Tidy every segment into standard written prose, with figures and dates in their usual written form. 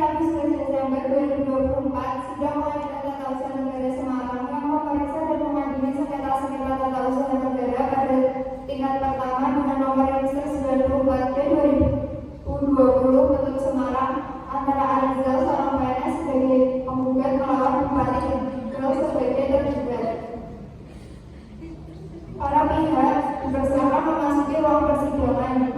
Kamis 11 Desember 2024, sidang pengadilan tata usaha negara Semarang yang memeriksa dan mengadili sengketa tata usaha negara pada tingkat pertama dengan nomor register 94 2020 Petun Semarang antara Arizal seorang PNS sebagai penggugat melawan Bupati Tegal sebagai tergugat. Para pihak dipersilakan memasuki ruang persidangan.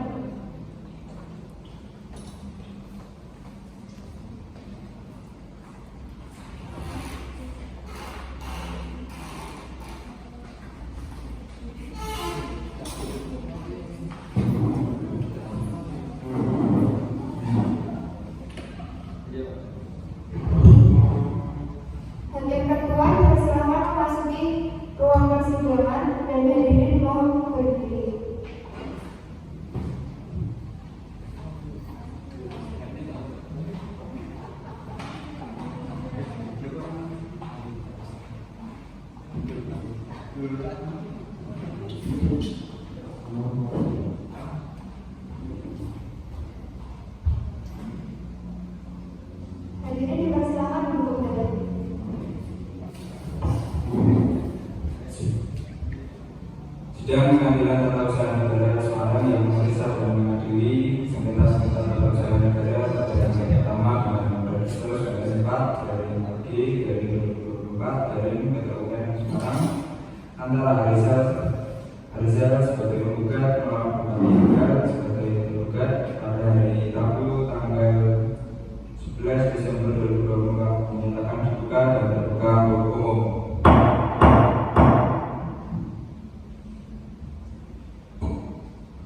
Hakim ketua dipersilakan memasuki ruang persidangan dan hadirin mohon berdiri. Hadirin dipersilakan untuk berdiri. Sidang Pengadilan Tata Usaha Negara Semarang yang memeriksa dan mengadili sengketa tata usaha negara pada yang pertama dengan nomor register 94 dari MRG dari 2024 dari PTUN Semarang antara Arizal sebagai penggugat melawan Bupati Tegal sebagai tergugat pada hari Rabu tanggal 11 Desember 2024 menyatakan dibuka dan terbuka untuk umum.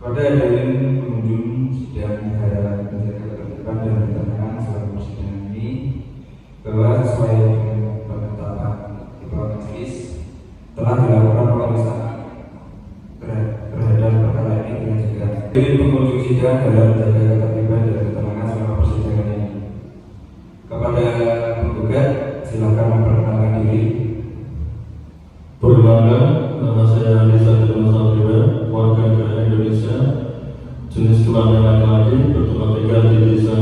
Pada hadirin pengunjung sidang diharapkan menjaga ketertiban dan ketenangan selama persidangan ini bahwa sesuai dengan penetapan ketua majelis telah dilakukan pemeriksaan terhadap perkara ini dengan segera. Hadirin pengunjung sidang dalam menjaga ketertiban dan ketenangan selama persidangan ini. Kepada penggugat silakan memperkenalkan diri. Perkenalkan, nama saya Rizal Satria, warga negara Indonesia, jenis kelamin laki-laki, bertempat tinggal di desa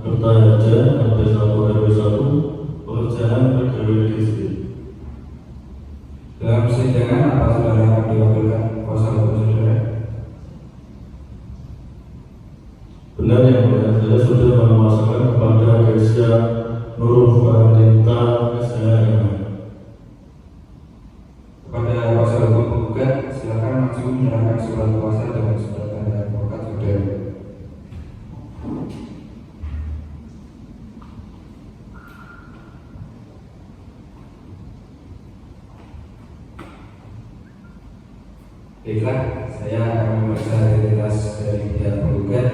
Kertayaja, RT 1 RW 1, pekerjaan pegawai negeri sipil. Dalam persidangan apa saudara akan diwakilkan kuasa hukum saudara? Benar yang mulia, saya sudah memasukkan kepada Gesia Nurul Farinta SHM. Kepada kuasa hukum penggugat silakan maju menyerahkan surat kuasa dengan surat tanda advokat saudara. Baiklah, saya akan memeriksa identitas dari pihak penggugat.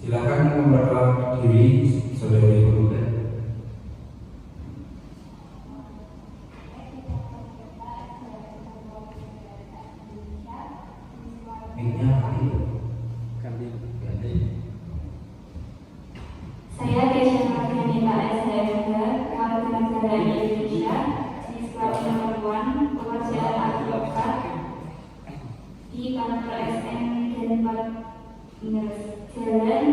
Silakan memperkenalkan diri saudari penggugat. Saya Kesha Mardianita SHMH, warga negara Indonesia, jenis kelamin perempuan, pekerjaan advokat di kantor SN Denpasar Jalan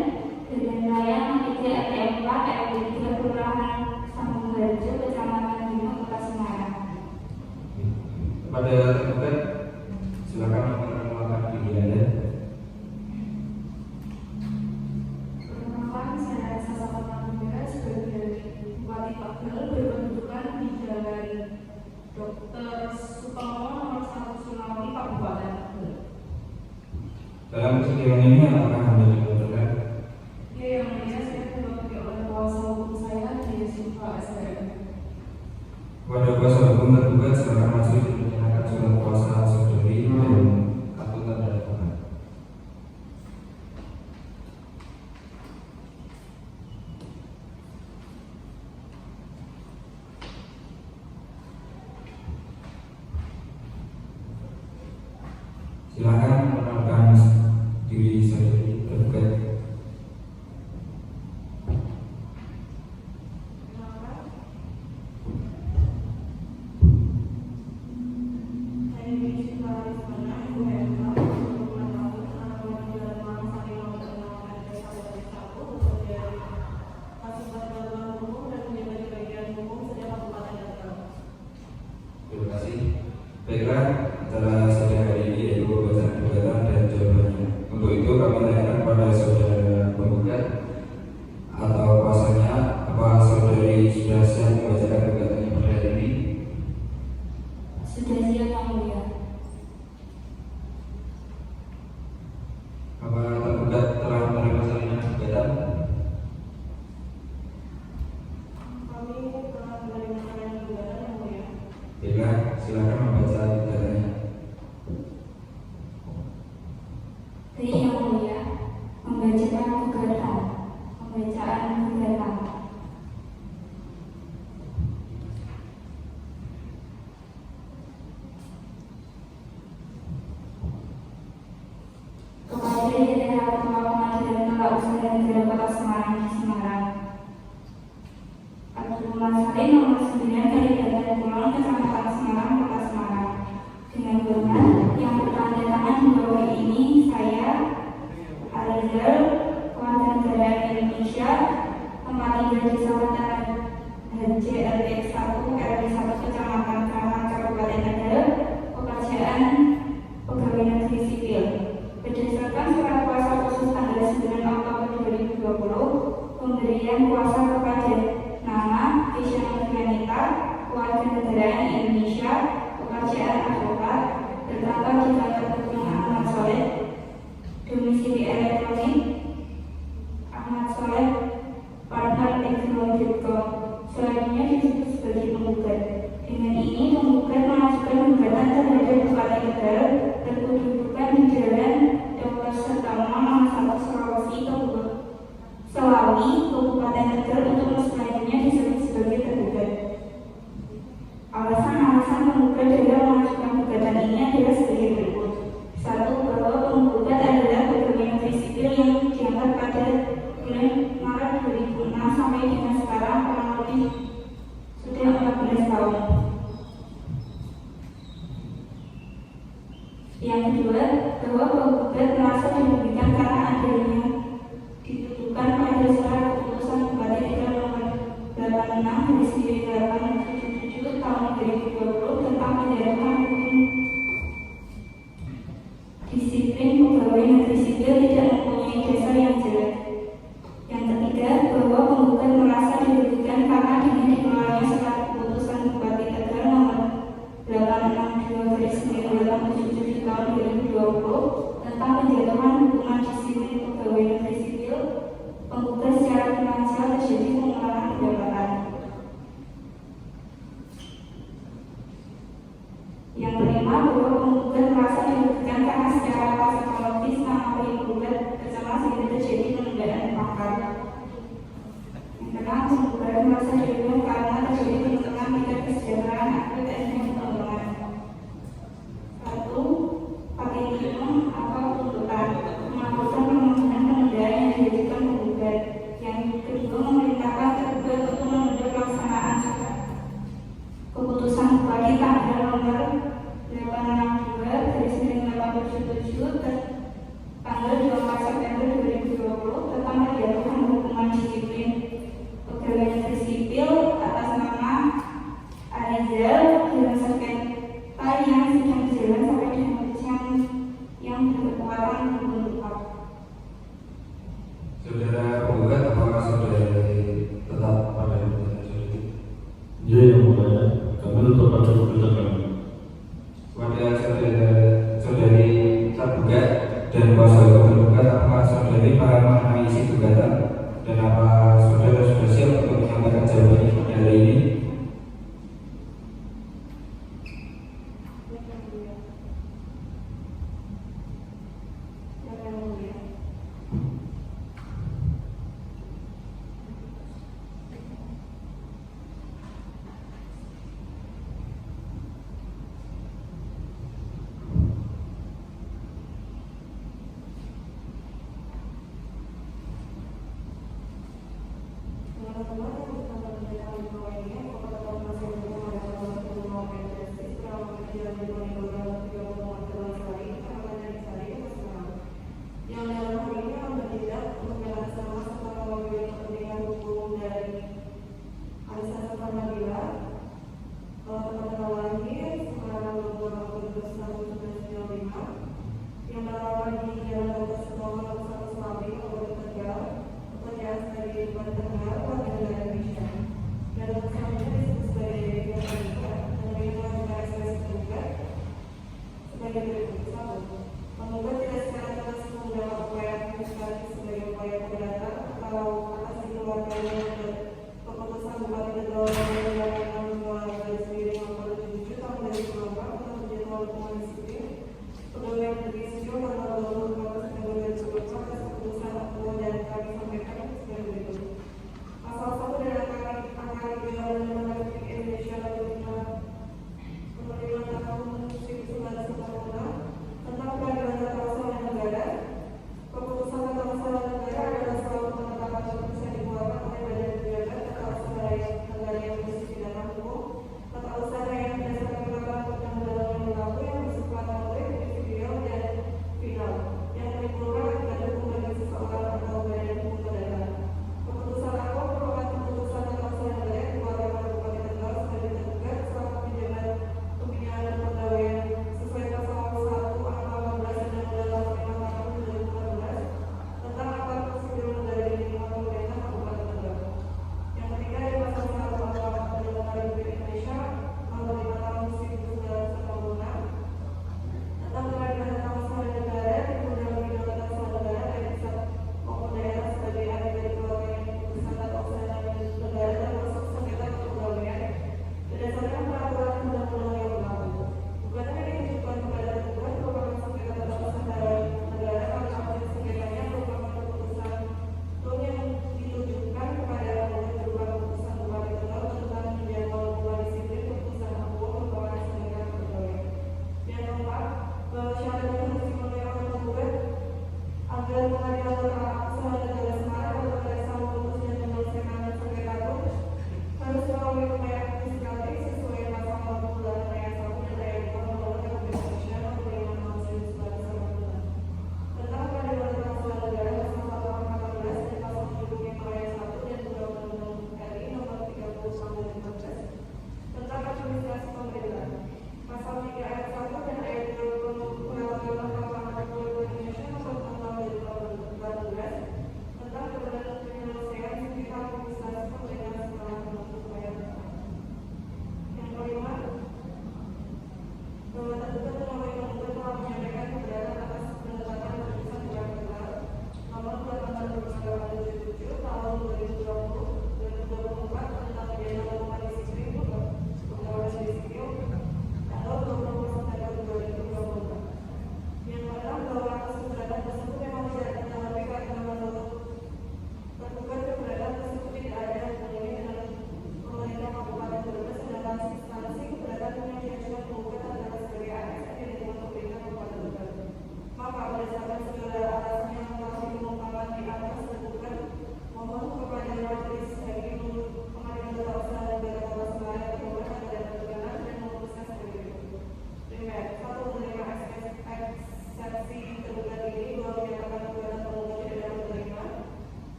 Gedeng Raya 3 RT 4 RW 3 Kelurahan Sambung Harjo, Kecamatan Gunung, Kota Semarang. Kepada penggugat silakan memperkenalkan diri Anda. Saya Sasana Negara sebagai Bupati Tegal berkedudukan di Jalan Dr. Sutomo nomor 1 Sunawi Kabupaten Tegal. Dalam persidangan ini apakah Anda dibutuhkan? Ya, yang mulia saya diwakili oleh kuasa hukum saya di Silva SHM. Kepada kuasa hukum tergugat silakan maju dan menyerahkan surat kuasa saudari dan kartu tanda advokat. Silakan mengenalkan diri saudari tergugat. Saya Kota Semarang di Semarang. Abdul Salim nomor 9 Kalibatan Kulon, Kecamatan Semarang, Kota Semarang. Dengan hormat yang bertanda tangan di bawah ini saya Alizal, warga negara Indonesia, tempat tinggal di Selatan HJLX 1 RW 1 Kecamatan Kamal, Kabupaten Tegal, pekerjaan pegawai negeri sipil. Berdasarkan surat kuasa khusus tanggal 9 Oktober 2020, pemberian kuasa kepada nama Tisha Novrianita, warga negara Indonesia, pekerjaan advokat, terdapat di kantor hukum Ahmad Soleh, domisili elektronik Ahmad Soleh, partner teknologi.com. Selanjutnya disebut sebagai penggugat. Dengan ini penggugat mengajukan gugatan terhadap Bupati Tegal berkedudukan di Jalan Dr. Sutarno nomor 1 Selawi, Kabupaten Tegal untuk selanjutnya disebut sebagai tergugat. Alasan-alasan penggugat dalam mengajukan gugatan ini adalah sebagai berikut. 1. Bahwa penggugat adalah pegawai negeri sipil yang diangkat pada bulan Maret 2006 sampai dengan sekarang kurang lebih sudah 14 tahun. Yang kedua, bahwa penggugat merasa dirugikan karena adanya dituduhkan pada surat keputusan Bupati Tegal nomor 86/877 tahun 2020 tentang penjatuhan hukum disiplin pegawai negeri sipil tidak mempunyai dasar yang jelas. Yang ketiga, bahwa penggugat merasa dirugikan karena dengan dikeluarkannya surat keputusan Bupati Tegal nomor 862/1977 tahun 2020 tentang penjatuhan hukuman disiplin pegawai negeri sipil, penggugat secara finansial terjadi pengurangan pendapatan. Yang kelima, bahwa penggugat merasa dirugikan karena secara psikologis nama penggugat tercemar sehingga terjadi penundaan pangkat. Yang keenam, penggugat merasa dirugikan karena terjadi penurunan tingkat kesejahteraan atlet dan pengembangan. 1. Petitum atau tuntutan melakukan permohonan penundaan yang diajukan penggugat. Yang kedua, memerintahkan tergugat untuk menunda pelaksanaan keputusan Bupati tanggal nomor 862/1987 tanggal 24 September 2020 tentang penjatuhan hukuman disiplin pegawai negeri sipil atas nama Arizal dengan sengketa yang sedang berjalan sampai dengan putusan yang berkekuatan hukum tetap. Saudara penggugat, apakah saudara tetap pada gugatan saudara? Ya, yang mulia, kami tetap pada gugatan kami. Kepada saudari tergugat dan kuasa hukum tergugat, apakah saudari paham mengenai isi gugatan dan apa saudara sudah siap untuk menyampaikan jawabannya pada hari ini?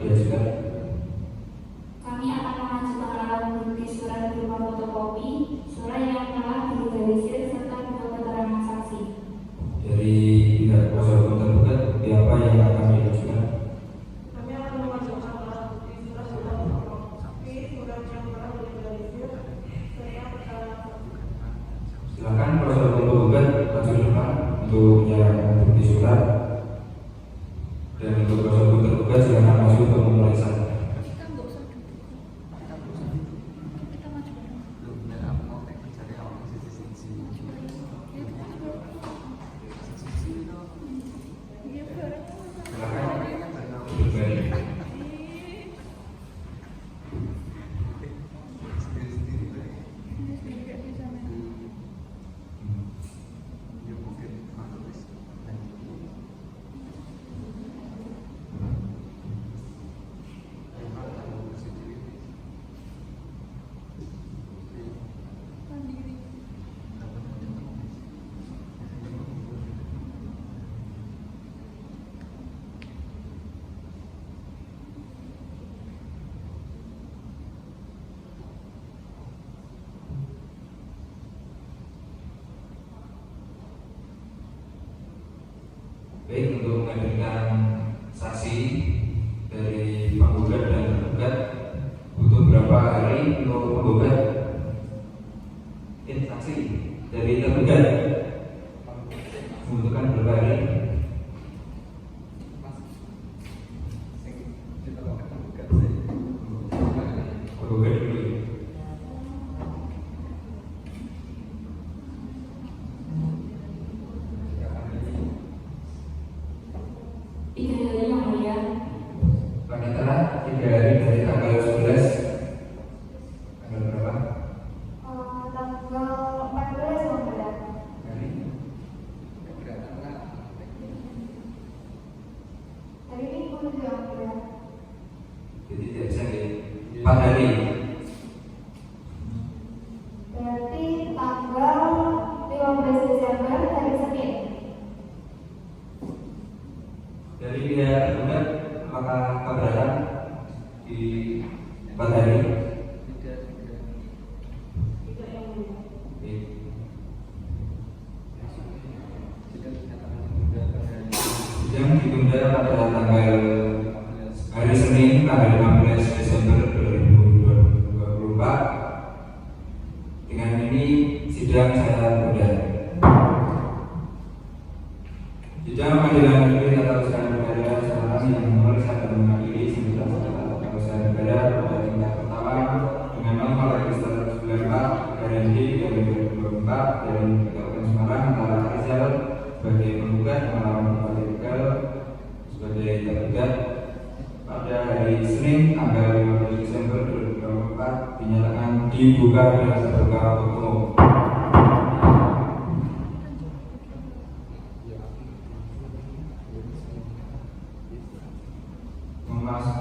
diajukan. Kami akan mengajukan alat bukti surat berupa fotokopi, surat yang telah dilegalisir serta dua keterangan saksi. Dari pihak kuasa hukum tergugat, bukti apa yang akan diajukan? Kami akan mengajukan alat bukti surat berupa fotokopi, surat yang telah dilegalisir, serta keterangan saksi. Silakan kuasa hukum tergugat maju depan untuk menyerahkan bukti surat, dan untuk kuasa hukum tergugat silakan maju untuk memeriksa. Baik, untuk menghadirkan saksi dari penggugat dan tergugat butuh berapa hari untuk penggugat? Saksi dari tergugat membutuhkan berapa hari? Penggugat dulu. Panitera 3 hari dari tanggal 11. Tanggal berapa? Tanggal 14 Yang Mulia. Hari? Hari ini 10 Yang Mulia. Jadi tidak bisa di 4 hari. Berarti tanggal 15 Desember hari Senin. Dari pihak tergugat apakah keberatan di 4 hari? Tidak yang mulia. Sidang ditunda pada tanggal hari Senin tanggal 15 Desember 2024. Dengan ini sidang saya tunda. Sidang pengadilan negeri Tata Usaha Negara Selatan yang memeriksa dan mengadili sengketa tata usaha negara pada tingkat pertama dengan nomor register 94/D/2024 dari Kabupaten Semarang antara Rizal sebagai penggugat melawan Bupati Tegal sebagai tergugat pada hari Senin tanggal 15 Desember 2024 dinyatakan dibuka dengan terbuka untuk umum.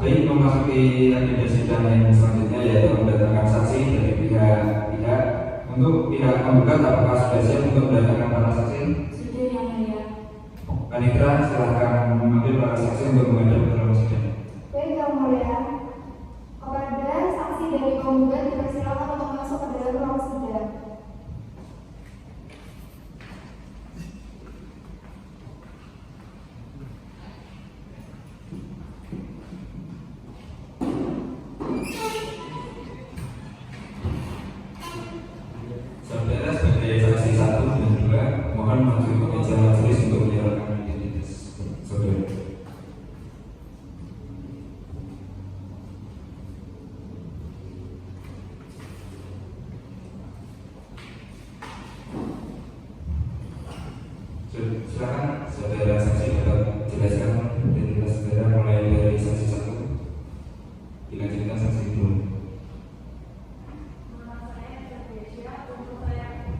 Baik, memasuki agenda sidang yang selanjutnya yaitu mendatangkan saksi dari pihak untuk pihak penggugat. Apakah sudah siap untuk mendatangkan para saksi? Sudah Yang Mulia. Panitera silakan memanggil para saksi untuk menghadap ke dalam sidang. Baik Yang Mulia. Kepada saksi dari penggugat dipersilakan untuk masuk ke dalam ruang sidang. Saudara sebagai saksi 1 dan 2 mohon maju ke meja majelis untuk menyerahkan identitas saudara. Silakan saudara saksi dapat jelaskan identitas saudara mulai dari saksi 1 dilanjutkan saksi 2. Nama saya Indonesia, umur saya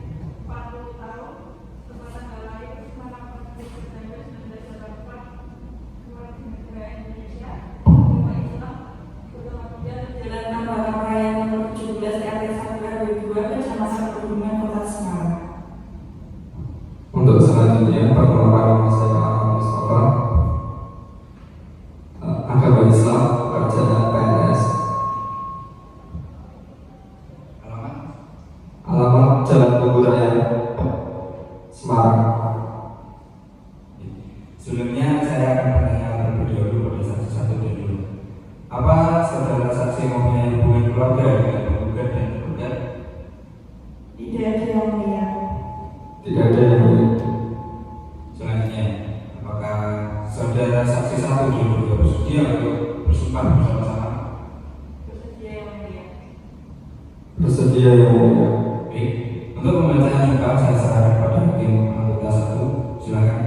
40 tahun, tempat tanggal lahir 8 Desember 1984, warga negara Indonesia, agama Islam, agama kerja Jalan Tambang Raya nomor 17 RT 1 RW 2 Kecamatan Pegunungan Kota Semarang. Untuk selanjutnya perkenalkan nama saya Mustafa, agama Islam, Apa saudara saksi mempunyai hubungan keluarga dengan penggugat dan tergugat? Tidak ada yang mulia. Tidak ada yang mulia. Selanjutnya, apakah saudara saksi satu dan dua bersedia untuk bersumpah bersama-sama? Bersedia yang mulia. Bersedia yang mulia. Baik, untuk pembacaan sumpah saya serahkan pada hakim anggota satu. Silakan,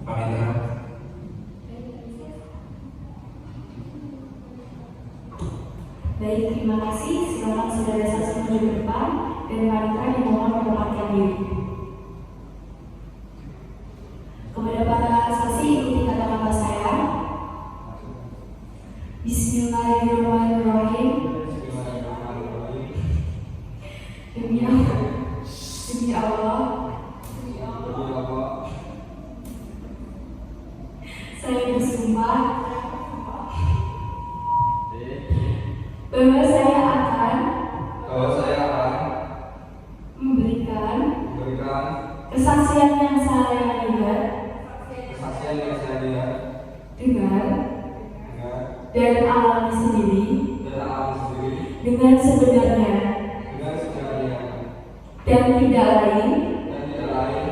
Panitera. Baik, terima kasih. Silakan saudara saksi maju ke depan dan wanita dimohon menempatkan diri. Kepada para saksi ikuti kata-kata saya. Bismillahirrahmanirrahim. Demi Allah, saya bersumpah bahwa saya akan memberikan kesaksian yang saya lihat, dengar, dan alami sendiri dengan sebenarnya dan tidak lain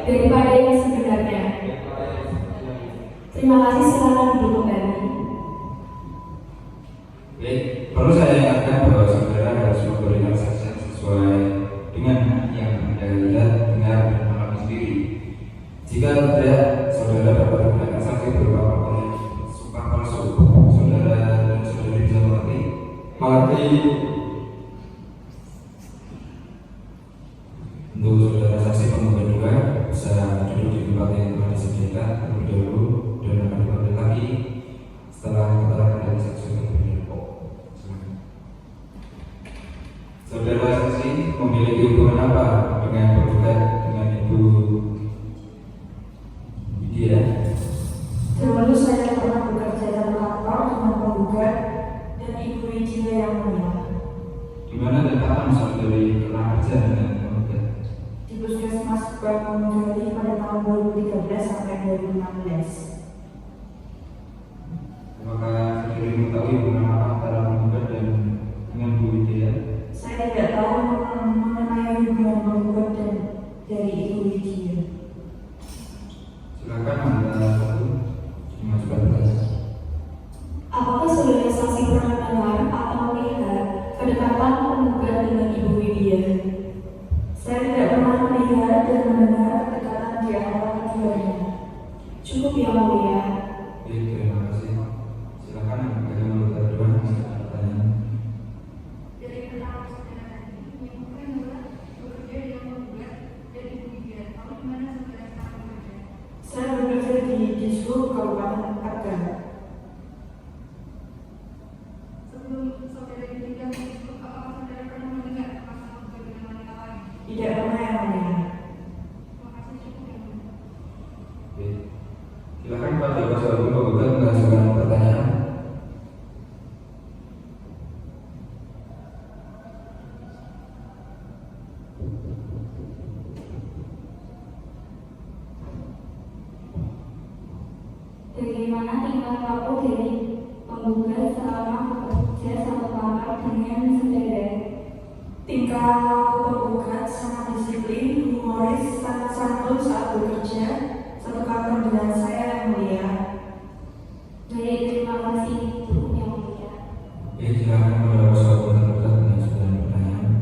daripada yang sebenarnya. Terima kasih, silakan duduk kembali. Baik, perlu saya ingatkan bahwa saudara harus memberikan kesaksian sesuai dengan yang Anda lihat, dengar, dan alami sendiri. Jika tidak, saudara dapat menggunakan saksi berupa pemberian sumpah palsu. Saudara dan saudari bisa mengerti? Mengerti. Untuk saudara saksi penggugat juga bisa duduk di tempat yang telah disediakan terlebih dahulu dan akan dipanggil lagi setelah keterangan dari saksi terlebih dahulu. Saudara saksi memiliki hubungan apa dengan penggugat dengan Ibu Widya? Dahulu saya pernah bekerja dalam kantor dengan penggugat dan Ibu Widya yang mulia. Di mana dan kapan saudari pernah kerja dengan penggugat? Di Puskesmas Bangunjali pada tahun 2013 sampai 2016. Apakah saudari mengetahui hubungan apa antara penggugat dan dengan Bu Widya? Saya tidak tahu mengenai hubungan penggugat dan dari Ibu Widya. Silakan Anda satu dimajukan pertanyaan. Apakah saudara saksi pernah mendengar atau melihat kedekatan penggugat dengan Ibu Widya? Saya tidak pernah melihat dan mendengar kedekatan di antara keduanya. Cukup yang mulia. Baik, terima kasih. Silakan bagi anggota kedua mengajukan pertanyaan. Dari keterangan saudara tadi, menyebutkan bahwa bekerja dengan penggugat dan Ibu Widya. Lalu di mana saudara sekarang bekerja? Saya bekerja di Dishub Kabupaten Tegal. Sebelum saudara ditinggal di situ, apakah saudara pernah mendengar pasangan penggugat dengan wanita lain? Tidak pernah yang mulia. Terima kasih, cukup yang mulia. Baik. Silakan Pak Jawa Selaku penggugat mengajukan pertanyaan. Bagaimana tingkah laku dari penggugat selama bekerja satu kantor dengan saudara? Tingkah laku penggugat sangat disiplin, humoris, sangat santun saat bekerja satu kantor dengan saya yang mulia. Baik, terima kasih. Cukup yang mulia. Baik, silakan Pak Jawa Selaku penggugat mengajukan pertanyaan.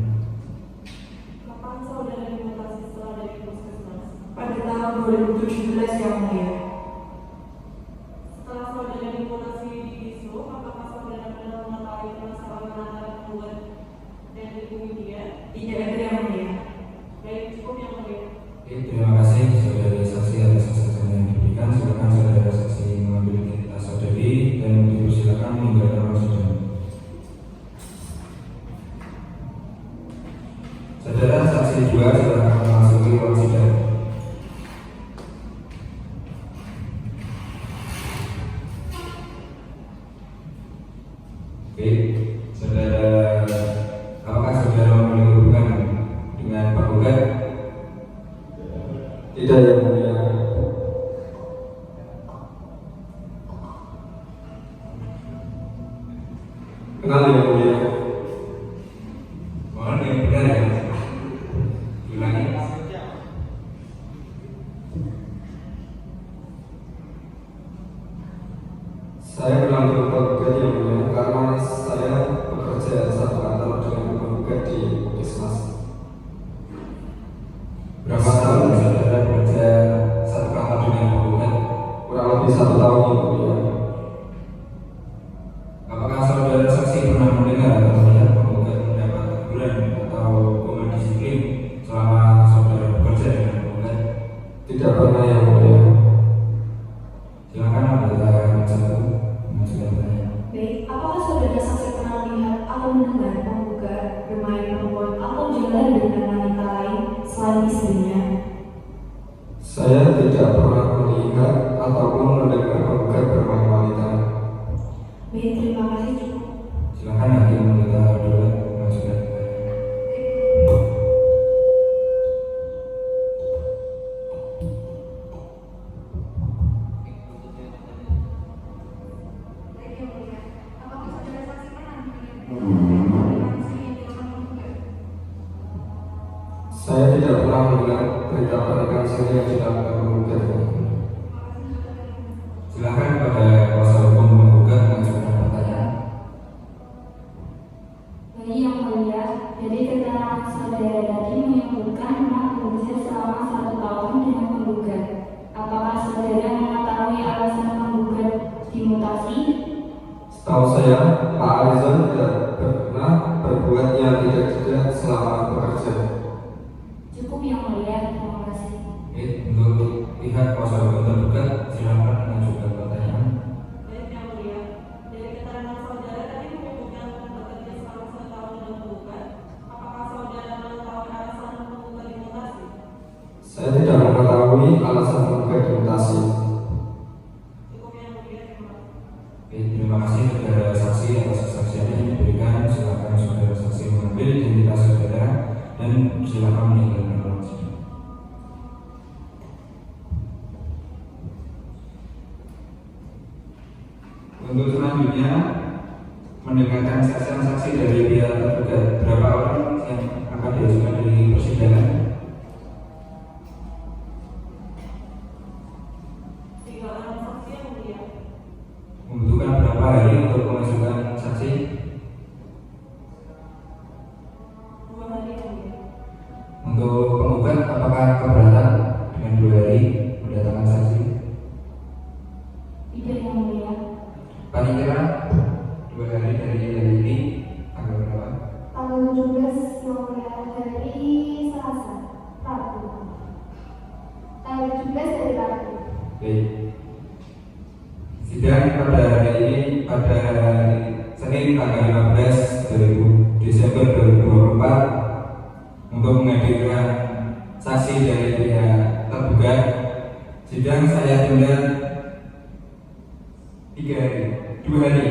Kapan saudara dimutasi setelah dari puskesmas? Pada tahun 2017 yang mulia. Setelah saudara dimutasi di Dishub, apakah saudara pernah mengetahui permasalahan antara penggugat dan Ibu Widya? Tidak ada yang mulia. Baik, cukup yang mulia. Baik, terima kasih saudara saksi atas kesaksian yang diberikan. Silakan saudara saksi mengambil identitas saudari dan dipersilakan meninggalkan ruang sidang. Saudara saksi dua silakan memasuki ruang sidang. Baik, saudara, apakah saudara memiliki hubungan dengan penggugat? Tidak yang mulia. Kenal yang mulia. Mohon yang benar ya. Ulangi. Saya bilang tergugat yang mulia karena saya bekerja satu kantor dengan penggugat di Puskesmas. Berapa tahun saudara bekerja satu kantor dengan penggugat? Kurang lebih 1 tahun yang mulia. Apakah saudara saksi pernah mendengar atau melihat penggugat mendapat teguran atau hukuman disiplin selama saudara bekerja dengan penggugat? Tidak pernah yang mulia. Silakan anggota satu mengajukan pertanyaan. Baik, apakah saudara saksi pernah melihat atau mendengar penggugat bermain perempuan atau jalan dengan wanita lain selain istrinya? Saya tidak pernah melihat ataupun mendengar penggugat bermain wanita. Baik, terima kasih cukup. Silakan hakim anggota dua mengajukan. Baik yang mulia, apakah saudara saksi pernah melihat langsung yang dilakukan penggugat? Saya tidak pernah mendengar berita pernikahan siri yang dilakukan penggugat. Silakan kepada kuasa hukum penggugat mengajukan pertanyaan. Baik yang mulia, jadi keterangan saudara tadi menyebutkan pernah bekerja selama 1 tahun dengan penggugat. Apakah saudara mengetahui alasan penggugat dimutasi? Setahu saya, Pak Arizon tidak pernah berbuat yang tidak selama bekerja. Cukup yang mulia, terima kasih. Untuk pihak kuasa hukum tergugat, silakan mengajukan pertanyaan. Baik yang mulia, dari keterangan saudara tadi menyebutkan pernah bekerja selama 1 tahun dengan penggugat. Apakah saudara mengetahui alasan penggugat dimutasi? Saya tidak mengetahui alasan penggugat dimutasi. Cukup yang mulia, terima kasih. Terima kasih kepada saksi atas kesaksian yang diberikan. Silakan saudara saksi mengambil identitas saudara dan silakan meninggalkan ruang sidang. Untuk selanjutnya mendengarkan saksi dari pihak tergugat. Berapa orang yang akan diajukan di persidangan? 3 orang saksi yang mulia. Membutuhkan berapa hari untuk mengajukan saksi? 2 hari yang mulia. Untuk penggugat, apakah keberatan dengan 2 hari mendatangkan saksi? Tidak yang mulia. Panitia 2 hari dari hari ini tanggal berapa? Tanggal 17 yang mulia dari Selasa, Rabu. Tanggal 17 dari Rabu. Baik. Sidang pada hari ini pada hari Senin tanggal 15 Desember 2024 untuk menghadirkan saksi dari pihak tergugat. Sidang saya tunda 2 hari,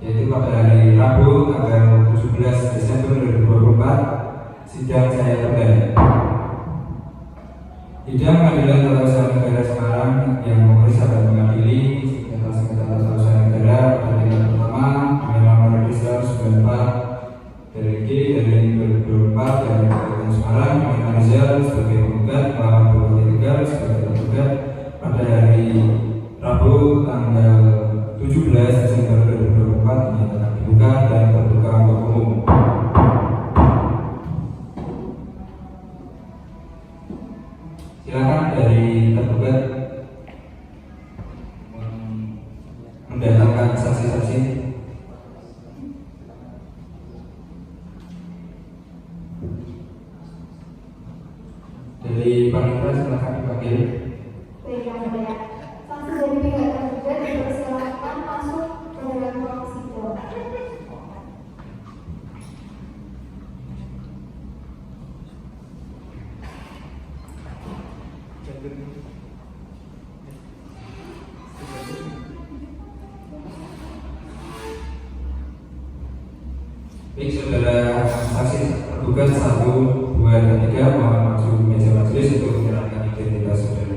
yaitu pada hari Rabu tanggal 17 Desember 2024. Sidang saya tunda. Sidang Pengadilan Tata Usaha Negara Semarang yang memeriksa dan mengadili sengketa tata usaha negara pada tingkat pertama dengan nomor register 94 dari G dari 2024 dari Kabupaten Semarang dengan Rizal sebagai penggugat, Muhammad Bupati Tegal sebagai tergugat pada hari Rabu tanggal 17 Desember 2024 dinyatakan dibuka dan terbuka untuk umum. Silakan dari tergugat mendatangkan saksi-saksi. Dari panitia silakan dipanggil. Baik yang mulia, saksi dari pihak tergugat dipersilakan masuk ke dalam ruang sidang. Baik, saudara saksi tergugat 1, 2, dan 3 mohon maju ke meja majelis untuk menyerahkan identitas saudara.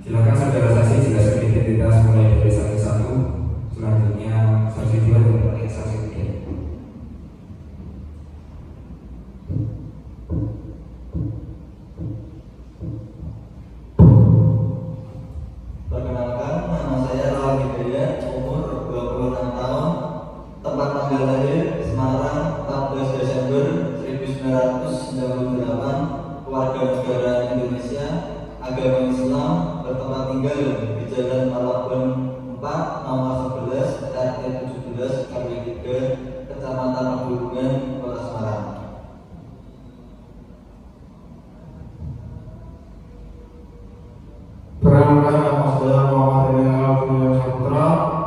Silakan saudara saksi jelaskan identitas mulai dari saksi 1, selanjutnya saksi 2 dan terakhir saksi 3. Perkenalkan, nama saya Rawal Hidayat, umur 26 tahun, tempat tanggal lahir Semarang 14 Desember 1998, warga negara Indonesia, agama Islam, bertempat tinggal di Jalan Malabon 4, nomor 11, RT 17, RW 3, Kecamatan Pegunungan, Kota Semarang. Perkenalkan, nama saya Muhammad Rinal Kurnia Saputra.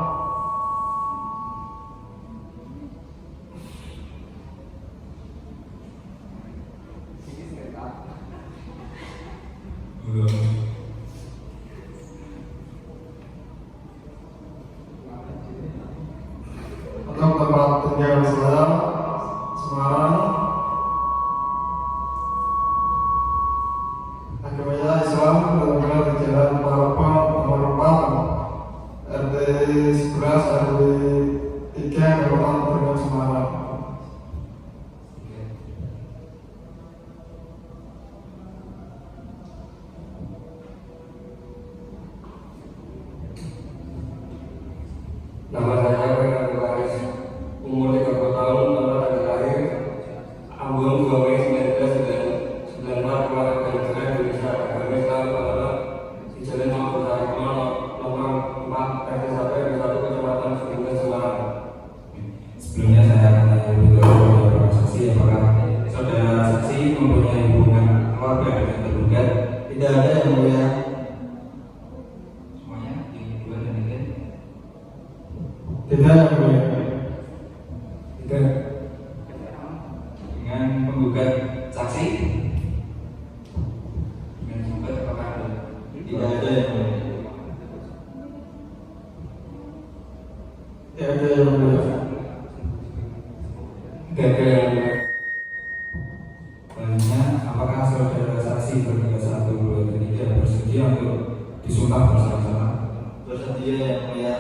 Untuk tempat tinggal saya Semarang, agamanya Islam, berada di Jalan Malabon nomor 4, RT 11 RW 3, Kabupaten Pegunungan, Semarang. Nama saya Renal Waris, umur 30 tahun, tempat tanggal lahir Ambon 2 Mei 1994, warga negara Indonesia, agama Islam, alamat di Jalan Mampur Tarikma nomor 4, RT 1 RW 1, Kecamatan Pegunungan, Semarang. Sebelumnya saya akan tanya lebih dahulu kepada saksi, apakah saudara saksi mempunyai hubungan keluarga dengan tergugat? Tidak ada yang mulia. Semuanya yang kedua dan ketiga. Tidak, yang mulia. Tidak. Dengan penggugat saksi? Dengan penggugat apakah ada? Tidak ada yang mulia. Tidak ada yang mulia. Tidak ada yang mulia. Selanjutnya, apakah saudara saksi berdua 1, 2, dan 3 bersedia untuk disumpah bersama-sama? Bersedia yang mulia.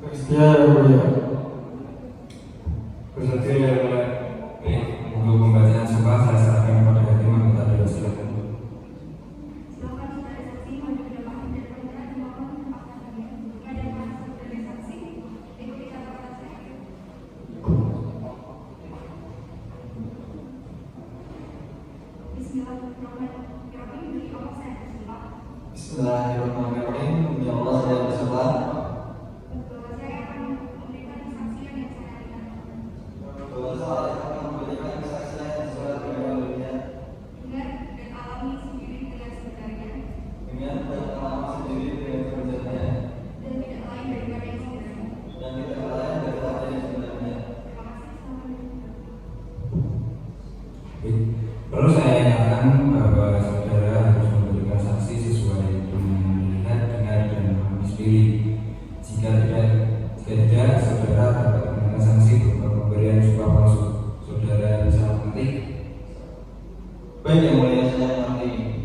Bersedia, yang mulia. Bersedia yang mulia. Baik, untuk pembacaan sumpah saya serahkan kepada hakim anggota dewan. Silakan. Silakan saudara saksi maju ke depan dan berkenan dimohon menempatkan diri duduknya dan masuk saudara saksi. Ikuti catatan saya. Bismillahirrahmanirrahim. Demi Allah saya bersumpah Bismillahirrahmanirrahim. Demi Allah saya bersumpah bahwa saya akan memberikan kesaksian yang saya dengar bahwa saya akan memberikan kesaksian yang sesuai dengan dalilnya, dengar dan alami sendiri dengan sebenarnya dengan pengalaman sendiri dengan sebenarnya, dan tidak lain daripada yang sebenarnya. dan tidak lain daripada yang sebenarnya. Terima kasih. Assalamualaikum. Baik, perlu saya ingatkan bahwa saudara harus memberikan saksi sesuai dengan melihat, dengar, dan memahami sendiri. Jika tidak, saudara dapat mengenakan sanksi berupa pemberian sumpah palsu. Saudara bisa mengerti? Baik yang mulia, saya mengerti.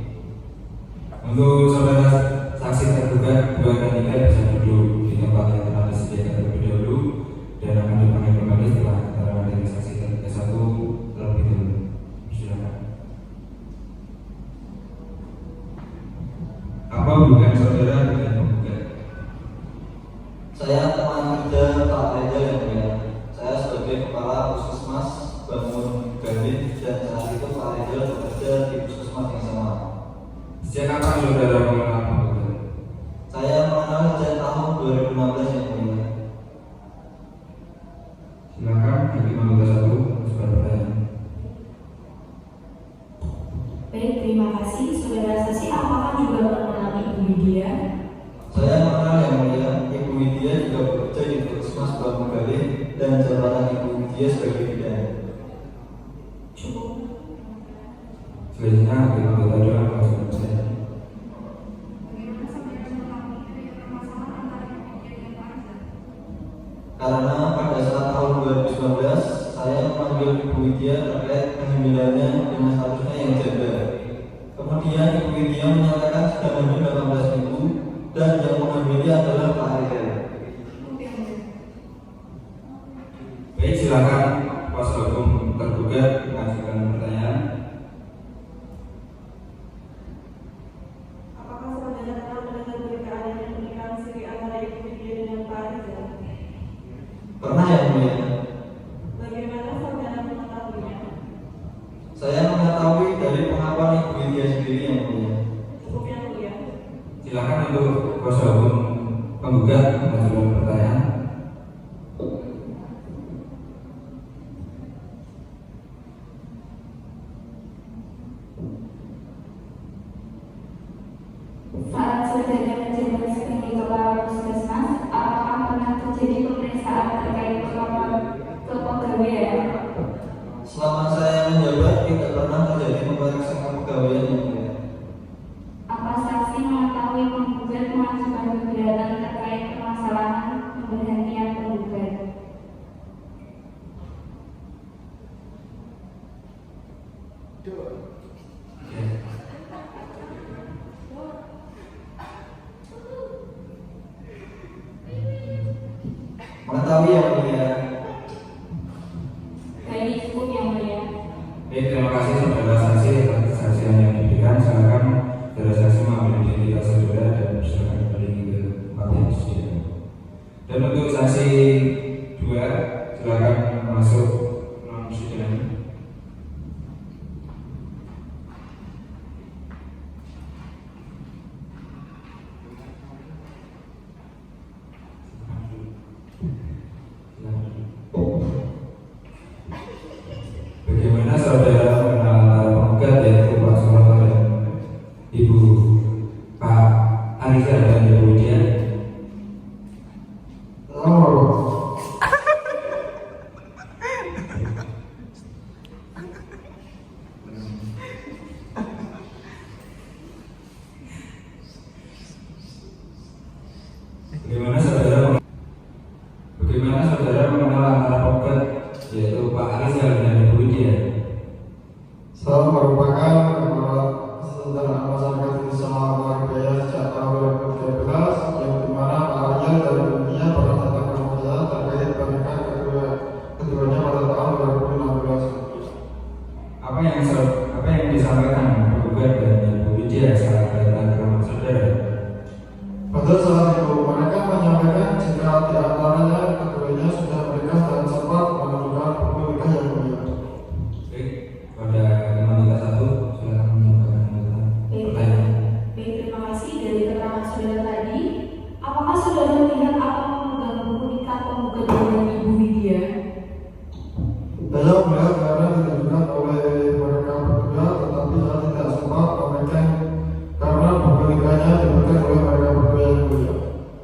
Untuk saudara saksi tergugat 2 dan 3 bisa duduk di tempat yang telah disediakan terlebih dahulu dan akan dipanggil kembali setelah keterangan dari saksi tergugat 1 terlebih dahulu. Silakan. Apa hubungan saudara dengan penggugat? Saya teman kerja Pak Reza yang mulia. Saya sebagai kepala puskesmas Bangun Gandhi dan saat itu Pak Reza bekerja di puskesmas yang sama. Sejak kapan saudara mengenal penggugat? Saya mengenal sejak tahun 2016 yang mulia. Silakan hakim anggota 1 untuk bertanya. Baik, terima kasih. Saudara saksi apakah juga mengenal Ibu Widya? Saya mengenal yang mulia. Ibu Widya juga bekerja di puskesmas Bangun Gandhi dan jabatan Ibu Widya sebagai bidan. Cukup. Selanjutnya hakim anggota 2 langsung bertanya. Bagaimana saudara mengetahui adanya permasalahan antara Ibu Widya dengan Pak Reza? Karena pada saat tahun 2019 saya memanggil Ibu Widya terkait kehamilannya dengan statusnya yang janda. Kemudian Kemudian Ibu Widya menyatakan sudah hamil 18 minggu dan yang menghamili adalah Pak Arizal. Baik, silakan kuasa hukum tergugat mengajukan pertanyaan. Apakah saudara pernah mendengar berita adanya pernikahan siri antara Ibu Widya dengan Pak Rizal? Pernah yang mulia? Bagaimana saudara mengetahuinya? Saya mengetahui dari pengakuan Ibu Widya sendiri yang mulia. Cukup yang mulia. Silakan untuk kuasa hukum penggugat mengajukan pertanyaan. Saat saudara menjabat sebagai kepala puskesmas, apakah pernah terjadi pemeriksaan terkait kepegawaian? Selama saya menjabat tidak pernah terjadi pemeriksaan kepegawaian yang mulia. Apa saksi mengetahui penggugat mengajukan keberatan terkait permasalahan pemberhentian penggugat? Mengetahui yang mulia. Baik, cukup yang mulia. Baik, terima kasih saudara saksi atas kesaksian yang diberikan. Silakan saudara saksi mengambil identitas saudara dan silakan kembali ke tempat yang disediakan. Dan untuk saksi 2, silakan masuk ruang persidangan. Bagaimana saudara mengenal penggugat yaitu Pak Suroto dan Ibu Pak Arizal dan Ibu Widya? Bagaimana saudara mengenal antara penggugat yaitu Pak Arizal dan Ibu Widya? Saya merupakan kepala kesejahteraan masyarakat desa Margaya sejak tahun 2013 yang dimana Pak Arizal dan Ibu Widya pernah datang ke rumah saya terkait pernikahan keduanya pada tahun 2016. Apa yang disampaikan penggugat dan Ibu Widya saat datang ke rumah saudara? Pada saat itu mereka menyampaikan jika di antaranya keduanya sudah menikah dan sempat menunjukkan buku nikah yang mulia. Baik, pada 531 silakan menyampaikan pertanyaan. Baik, terima kasih dari keterangan saudara tadi. Apakah saudara melihat atau memegang buku nikah penggugat dengan Ibu Widya? Saya melihat karena ditunjukkan oleh mereka berdua, tetapi saya tidak sempat memegang karena buku nikahnya dipegang oleh mereka berdua yang mulia.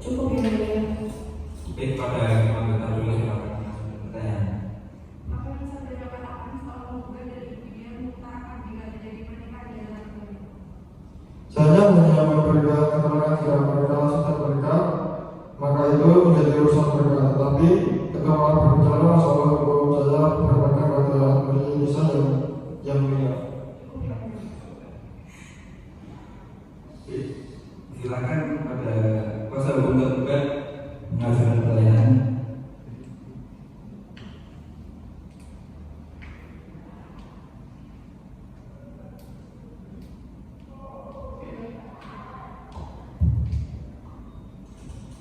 Cukup yang mulia. Baik, pada 531 silakan pertanyaan. Apa yang saudara katakan soal penggugat dari Ibu Widya mengutarakan jika terjadi pernikahan di dalam keluarga? Saya hanya memberikan keterangan jika mereka sudah menikah, maka itu menjadi urusan mereka. Tetapi ketika malah berbicara soal hukum, saya berpegang pada Indonesia yang mulia. Silakan pada kuasa hukum tergugat mengajukan pertanyaan.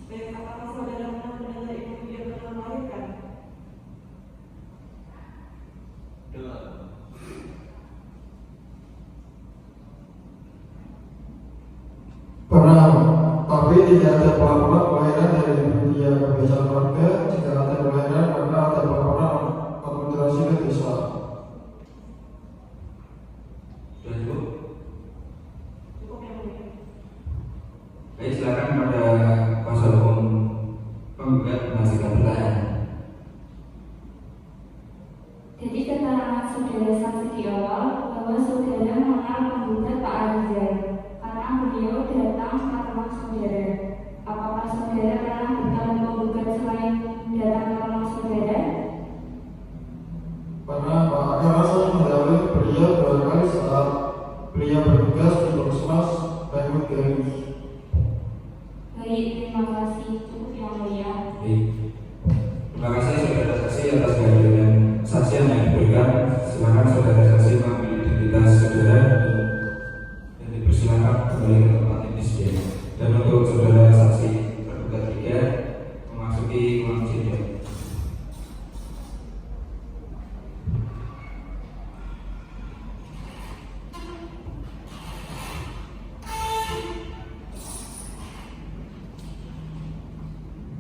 Baik, apakah saudara pernah mendengar Ibu Widya pernah melahirkan? Pernah, tapi tidak ada pelaporan kelahiran dari Widya ke desa keluarga. Jika ada kelahiran, maka ada pelaporan administrasi ke desa. Sudah cukup? Cukup yang mulia. Baik, silakan pada kuasa hukum penggugat mengajukan pertanyaan. Jadi keterangan saudara saksi di awal bahwa saudara mengenal penggugat Pak Arizal karena beliau datang ke rumah saudara. Apakah saudara pernah bertemu penggugat selain datang ke rumah saudara? Karena saya mendahului beliau 2 kali saat beliau bertugas di Deus. Baik, terima kasih. Cukup yang mulia. Baik. Terima kasih saudara saksi atas kehadiran saksian yang diberikan. Silakan saudara saksi mengambil identitas saudara dan dipersilakan kembali ke tempat yang disediakan. Dan untuk saudara saksi terduga 3 memasuki ruang sidang.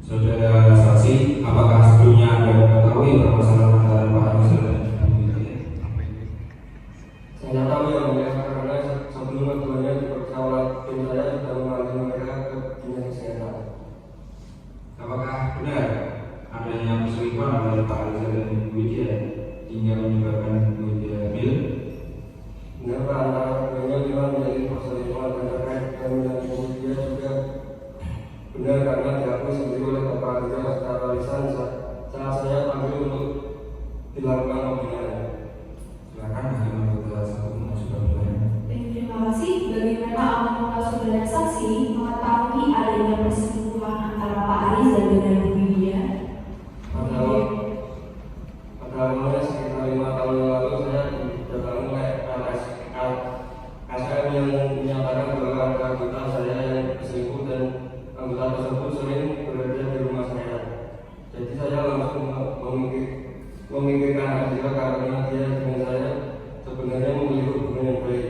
Saudara saksi, apakah sebelumnya Anda mengetahui permasalahan antara Pak Rizal dan Ibu Widya? Saya tahu yang mulia karena sebelum keduanya diperiksa oleh tim saya sudah memanggil mereka ke dinas kesehatan. Apakah benar adanya perselingkuhan antara Pak Rizal dan Ibu Widya hingga menyebabkan Ibu Widya hamil? Benar Pak, antara keduanya memang menjadi perselingkuhan dan terkait kami dan Ibu Widya juga benar karena diakui sendiri oleh Bapak Rizal secara lisan saat saya panggil untuk dilakukan pembinaan. Silakan hakim anggota 1 mengajukan pertanyaan. Terima kasih. Bagaimana apakah saudara saksi mengetahui adanya perselingkuhan antara Pak Rizal dengan Bu Widya? Pada awalnya sekitar 5 tahun yang lalu saya didatangi oleh LSM yang menyatakan bahwa ada anggota saya yang berselingkuh dan anggota tersebut sering berada di rumah saya. Jadi saya langsung memikirkan aja karena dia dengan saya sebenarnya memiliki hubungan yang baik.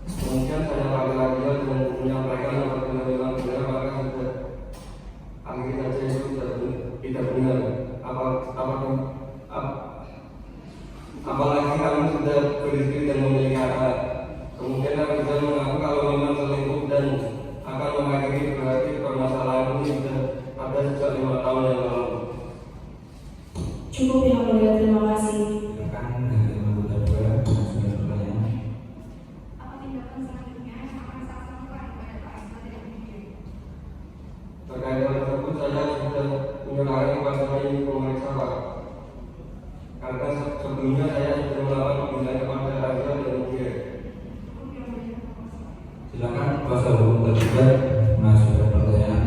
Kemudian saya lagi-lagi dan menyampaikan apabila memang benar maka sudah akhirnya saja itu tidak benar. Apalagi kami sudah beristri dan memiliki anak. Kemudian kami bisa mengaku kalau memang selingkuh dan akan mengakhiri berarti permasalahan ini sudah ada sejak 5 tahun yang lalu. Cukup yang mulia, terima kasih. Silakan hakim anggota 2 mengajukan pertanyaan. Apa tindakan selanjutnya yang akan saksi lakukan kepada Pak Rizal dan Ibu Widya? Terkait hal tersebut saya sudah menyerahkan kepada tim pemeriksa Pak. Karena sebelumnya saya sudah melakukan pembinaan kepada Rizal dan Widya. Silakan kuasa hukum tergugat mengajukan pertanyaan.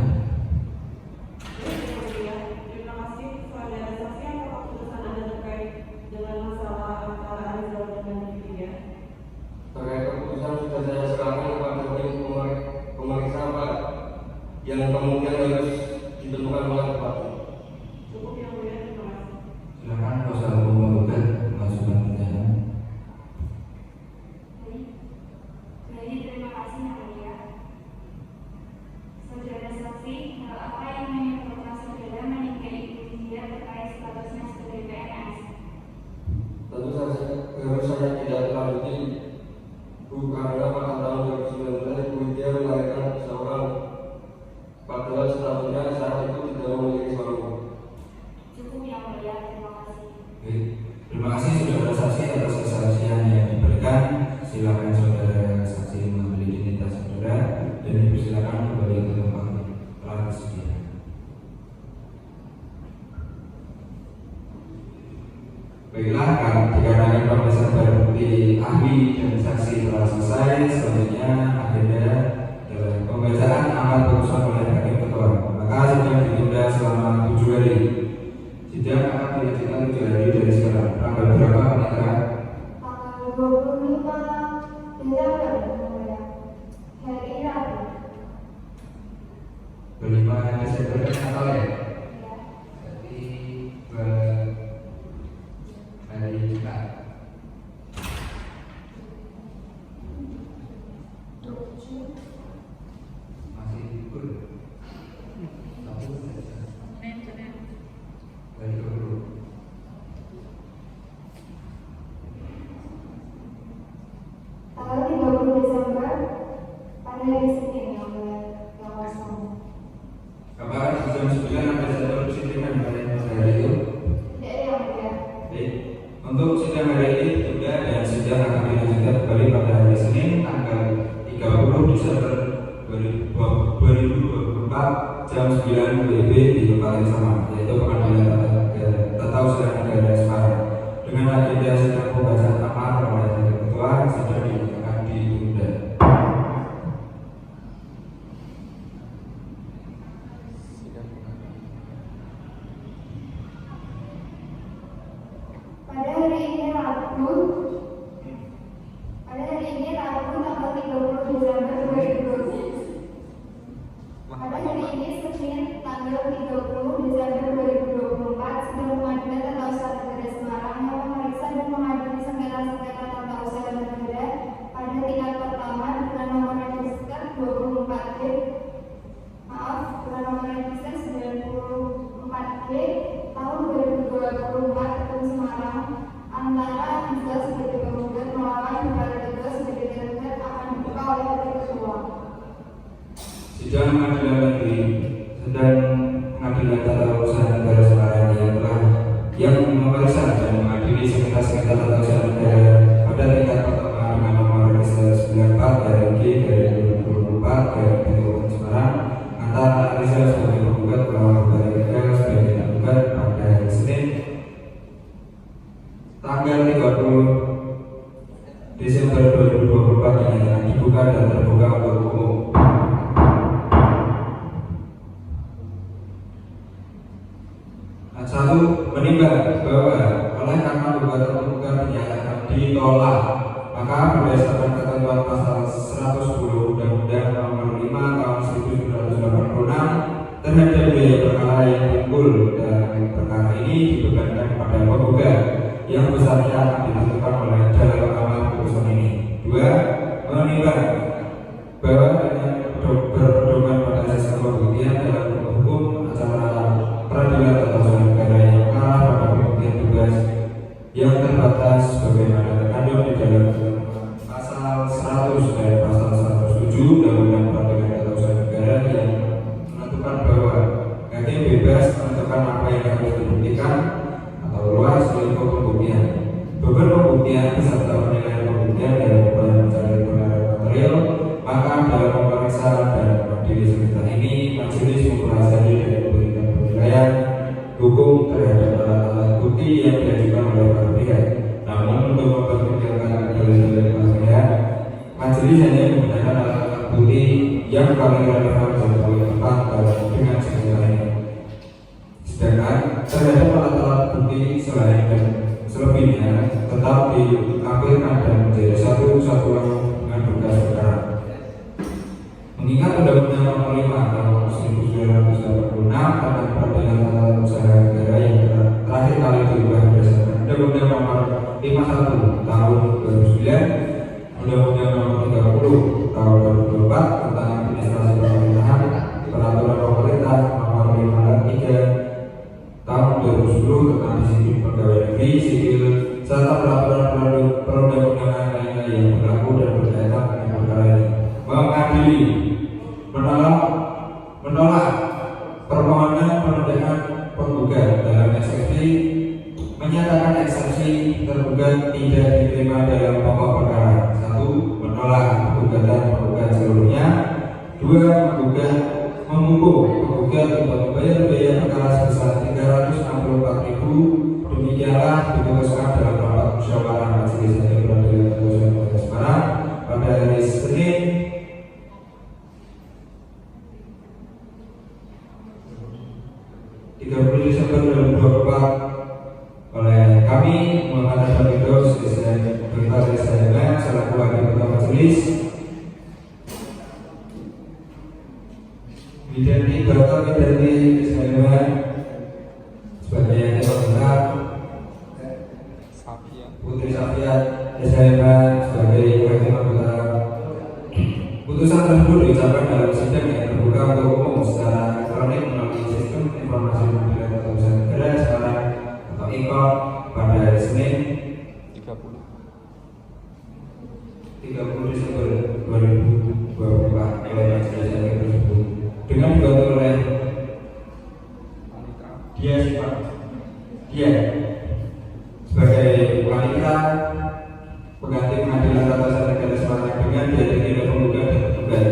Terima kasih saudara saksi atas keputusan Anda terkait dengan masalah antara Rizal dan Ibu Widya. Terkait keputusan sudah saya serahkan kepada tim pemeriksa Pak, yang kemudian harus ditentukan oleh Pak. Cukup yang mulia, terima kasih. Silakan kuasa hukum tergugat mengajukan pertanyaan. Baik, terima kasih yang mulia. Saudara saksi, hal apa yang menyebabkan saudara menikahi Ibu Widya terkait statusnya sebagai PNS? Tentu saja harus saya tidak lanjuti karena pada tahun 2019 Bu Widya melahirkan seorang, padahal statusnya saat itu tidak memiliki suami. Cukup yang mulia, terima kasih. Baik. Terima kasih saudara saksi atas kesaksian yang diberikan. Silakan saudara saksi mengambil identitas saudara dan dipersilakan kembali ke tempat telah disediakan. Baiklah, dikarenakan pemeriksaan barang bukti ahli dan saksi telah selesai, selanjutnya agenda adalah pembacaan amar putusan oleh hakim ketua. Maka sidang ditunda selama 7 hari. Sidang akan dilanjutkan 7 hari dari sekarang. Tanggal berapa penetapan? Tanggal 25 Desember hari Rabu. 25 Desember kan Natal ya? Jadi hari Jumat. Masih libur. Hari libur. Tanggal 30 Desember pada hari Senin yang kosong. Kabar jam 9 ada jadwal sidang pada hari itu. Tidak ada yang mulia. Baik. Untuk sidang hari ini ditunda dan sidang akan dilanjutkan kembali pada hari Senin tanggal 30 Desember 2024 jam 9 WIB di tempat yang sama, yaitu Pengadilan Tata Usaha Negara Semarang. Dengan agenda sidang pembacaan amar oleh Hakim Ketua, sidang dinyatakan ditunda. 30 Desember 2024, Sidang Pengadilan Tata Usaha Negara Semarang yang memeriksa dan mengadili sengketa-sengketa tata usaha negara pada tingkat pertama dengan nomor register 24D tahun 2024 Ketemu Semarang antara Riza sebagai penggugat melawan Baradaga sebagai tergugat akan dibuka oleh Hakim Ketua. Sidang Pengadilan Negeri Sedang Pengadilan Tata Usaha Negara Semarang yang memeriksa dan mengadili sengketa-sengketa tata usaha negara pada tingkat pertama dengan nomor register 94/2024 Semarang antara Riza sebagai penggugat melawan Baradaga sebagai tergugat pada hari Senin tanggal 30 Desember 2024 dinyatakan dibuka dan terbuka untuk umum. Satu, menimbang bahwa oleh karena gugatan dinyatakan ditolak, maka berdasarkan ketentuan pasal 110 Undang-Undang Nomor 5 Tahun 1986 terhadap biaya perkara yang timbul dalam perkara ini dibebankan pada penggugat yang besarnya akan ditentukan oleh dalam amal putusan ini. Dua, menimbang bahwa dengan berpedoman pada asas pembuktian dalam hukum acara peradilan tata usaha negara yang mengarah pada pembuktian bebas yang terbatas sebagaimana terkandung di dalam pasal 100 dan pasal 107 Undang-Undang Peradilan Tata Usaha Negara yang menentukan bahwa hakim bebas menentukan apa yang harus dibuktikan atau luas lingkup pembuktian, beban pembuktian beserta penilaian pembuktian dalam upaya mencari kebenaran material. Maka dalam memeriksa dan mengadili sengketa ini, majelis mempelajari dan memberikan penilaian hukum terhadap alat-alat bukti yang diajukan oleh para pihak. Namun untuk mempertimbangkan dalil-dalil para pihak, majelis hanya menggunakan alat-alat bukti yang paling relevan dan paling tepat dengan sengketa ini. Sedangkan terhadap alat-alat bukti selain dan selebihnya tetap ditampilkan dan menjadi satu kesatuan dengan berkas perkara. Mengingat Undang-Undang Nomor 5 Tahun 1986 tentang Peradilan Tata Usaha Negara yang terakhir kali diubah berdasarkan Undang-Undang Nomor 51 Tahun 2009, Undang-Undang Nomor 30 Tahun 2024 tentang administrasi pemerintahan, Peraturan Pemerintah Nomor 53 Tahun 2010 tentang disiplin pegawai negeri sipil serta peraturan perundang-undangan lainnya yang berlaku dan berkaitan dengan perkara ini. Mengadili menolak permohonan penuntutan penggugat dalam eksepsi, menyatakan eksepsi tergugat tidak diterima dalam pokok perkara. 1. Menolak gugatan penggugat seluruhnya. 2. Memukul penggugat untuk membayar biaya perkara sebesar 364.000. Demikianlah diputuskan dalam rapat musyawarah Majelis Hakim Peradilan Tata Usaha Negara Semarang pada hari Senin 30 Desember 2024 oleh kami Muhammad Firdaus SHM selaku Wakil Ketua Majelis, Widanti Bapak Widanti SHM sebagai yang terhormat, Putri Safiat SHM sebagai Wakil Anggota. Putusan tersebut diucapkan dalam sidang yang terbuka untuk umum secara elektronik melalui sistem informasi pengadilan tata usaha negara Semarang atau IKOP pada hari Senin 30 Desember 2024 oleh majelis hakim tersebut dengan dibantu oleh dia sebagai wanita pengganti pengadilan tata usaha negara Semarang dengan dihadiri oleh penggugat dan tergugat.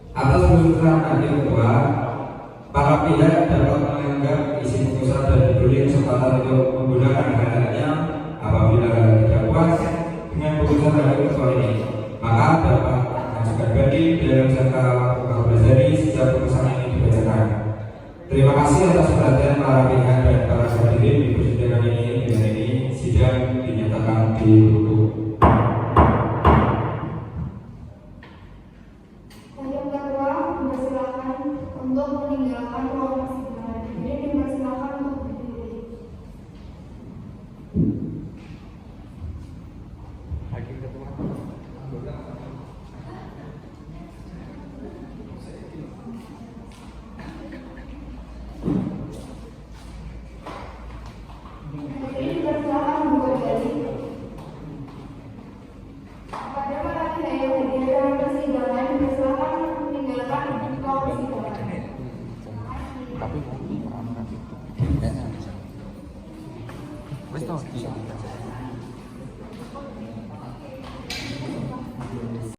Atas keputusan hakim ketua, para pihak dapat menganggap isi putusan dan diberi kesempatan untuk menggunakan hak-haknya. Apabila tidak puas dengan putusan hakim ketua ini, maka dapat mengajukan banding dalam jangka waktu 14 hari sejak putusan ini dibacakan. Terima kasih atas perhatian para pihak dan para hadirin di persidangan ini. Dengan ini sidang dinyatakan ditutup. Hakim Ketua, dipersilakan Jadi dipersilakan membuka diri. Kepada para pihak yang hadir dalam persidangan dipersilakan meninggalkan ruang persidangan. Tapi wis to.